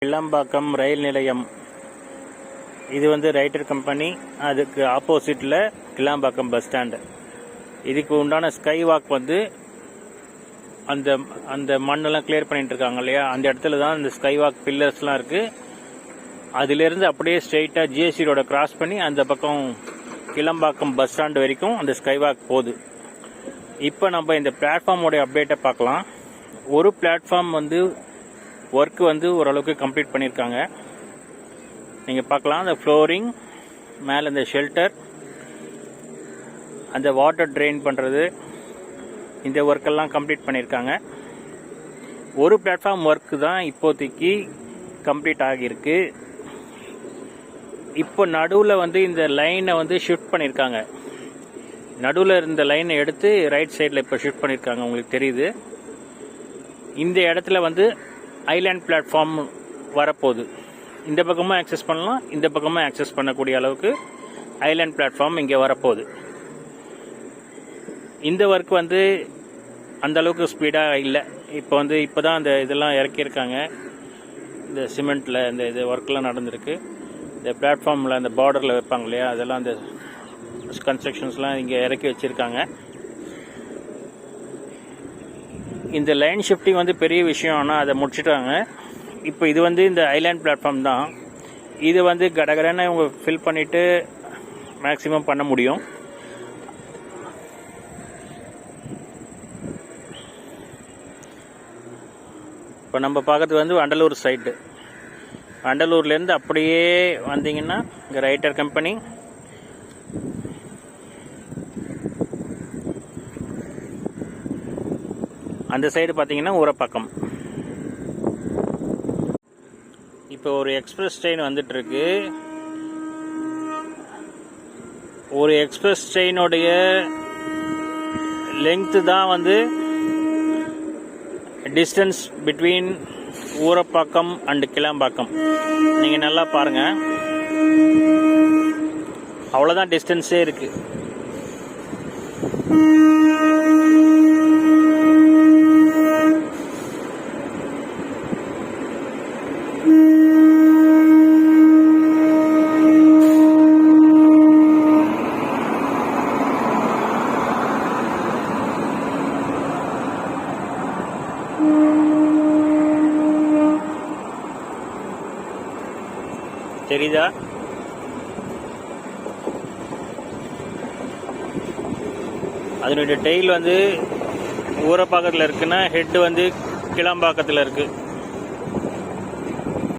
கிளம்பாக்கம் ரயில் நிலையம். இது வந்து ரைட்டர் கம்பெனி, அதுக்கு ஆப்போசிட்டில் கிளம்பாக்கம் பஸ் ஸ்டாண்டு. இதுக்கு உண்டான ஸ்கை வாக் வந்து அந்த அந்த மண்ணெல்லாம் கிளியர் பண்ணிட்டு இருக்காங்க இல்லையா, அந்த இடத்துல தான் இந்த ஸ்கை வாக் பில்லர்ஸ்லாம் இருக்குது. அதிலிருந்து அப்படியே ஸ்ட்ரெயிட்டாக ஜிஎஸ்டி ரோட கிராஸ் பண்ணி அந்த பக்கம் கிளம்பாக்கம் பஸ் ஸ்டாண்டு வரைக்கும் அந்த ஸ்கை வாக் போகுது. இப்போ நம்ம இந்த பிளாட்ஃபார்மோடைய அப்டேட்டை பார்க்கலாம். ஒரு பிளாட்ஃபார்ம் வந்து ஒர்க்கு வந்து ஓரளவுக்கு கம்ப்ளீட் பண்ணியிருக்காங்க. நீங்கள் பார்க்கலாம், அந்த ஃப்ளோரிங் மேலே இந்த ஷெல்டர், அந்த வாட்டர் ட்ரெயின் பண்ணுறது, இந்த ஒர்க்கெல்லாம் கம்ப்ளீட் பண்ணியிருக்காங்க. ஒரு பிளாட்ஃபார்ம் ஒர்க்கு தான் இப்போதைக்கு கம்ப்ளீட் ஆகியிருக்கு. இப்போ நடுவில் வந்து இந்த லைனை வந்து ஷிஃப்ட் பண்ணியிருக்காங்க. நடுவில் இருந்த லைனை எடுத்து ரைட் சைடில் இப்போ ஷிஃப்ட் பண்ணியிருக்காங்க, உங்களுக்கு தெரியுது. இந்த இடத்துல வந்து ஐலாண்ட் பிளாட்ஃபார்ம் வரப்போகுது. இந்த பக்கமும் ஆக்சஸ் பண்ணலாம், இந்த பக்கமும் ஆக்சஸ் பண்ணக்கூடிய அளவுக்கு ஐலாண்ட் பிளாட்ஃபார்ம் இங்கே வரப்போகுது. இந்த ஒர்க் வந்து அந்த அளவுக்கு ஸ்பீடாக இல்லை. இப்போ தான் அந்த இதெல்லாம் இறக்கியிருக்காங்க. இந்த சிமெண்ட்டில் இந்த இது ஒர்க்கெலாம் நடந்திருக்கு. இந்த பிளாட்ஃபார்மில் அந்த பார்டரில் வைப்பாங்க இல்லையா, அதெல்லாம் அந்த கன்ஸ்ட்ரக்ஷன்ஸ்லாம் இங்கே இறக்கி வச்சுருக்காங்க. இந்த லைன் ஷிஃப்டிங் வந்து பெரிய விஷயம், ஆனால் அதை முடிச்சுட்டாங்க. இப்போ இது வந்து இந்த ஐலாண்ட் பிளாட்ஃபார்ம் தான். இது வந்து கடகடன்னு இவங்க ஃபில் பண்ணிவிட்டு மேக்ஸிமம் பண்ண முடியும். இப்போ நம்ம பார்க்கறது வந்து வண்டலூர் சைடு. வண்டலூர்லேருந்து அப்படியே வந்தீங்கன்னா இங்கே ரைட்டர் கம்பெனி, அந்த சைடு பார்த்தீங்கன்னா ஊரப்பாக்கம். இப்போ ஒரு எக்ஸ்பிரஸ் ட்ரெயின் வந்துட்டுருக்கு. ஒரு எக்ஸ்பிரஸ் ட்ரெயினுடைய லெங்க்த்து தான் வந்து distance between Urapakkam and Kilambakkam. நீங்கள் நல்லா பாருங்கள், அவ்வளோதான் டிஸ்டன்ஸே இருக்குது. தெரியுதா? அதனுடைய டெயில் வந்து ஊரப்பாக்கத்தில் இருக்குன்னா ஹெட் வந்து கிளம்பாக்கத்தில் இருக்குது.